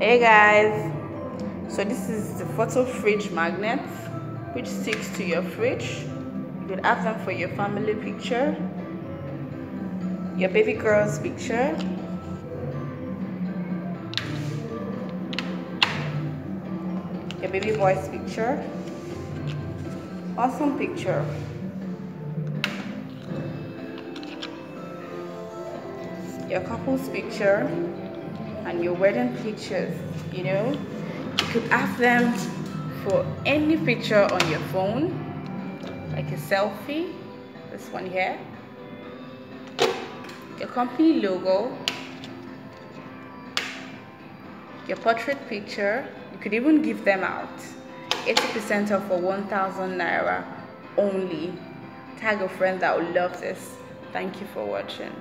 Hey guys, so this is the photo fridge magnet which sticks to your fridge. You could have them for your family picture, your baby girl's picture, your baby boy's picture. Awesome picture. Your couple's picture and your wedding pictures. You know, you could have them for any picture on your phone, like a selfie, this one here, your company logo, your portrait picture. You could even give them out 80% off for 1,000 naira only. Tag a friend that would love this. Thank you for watching.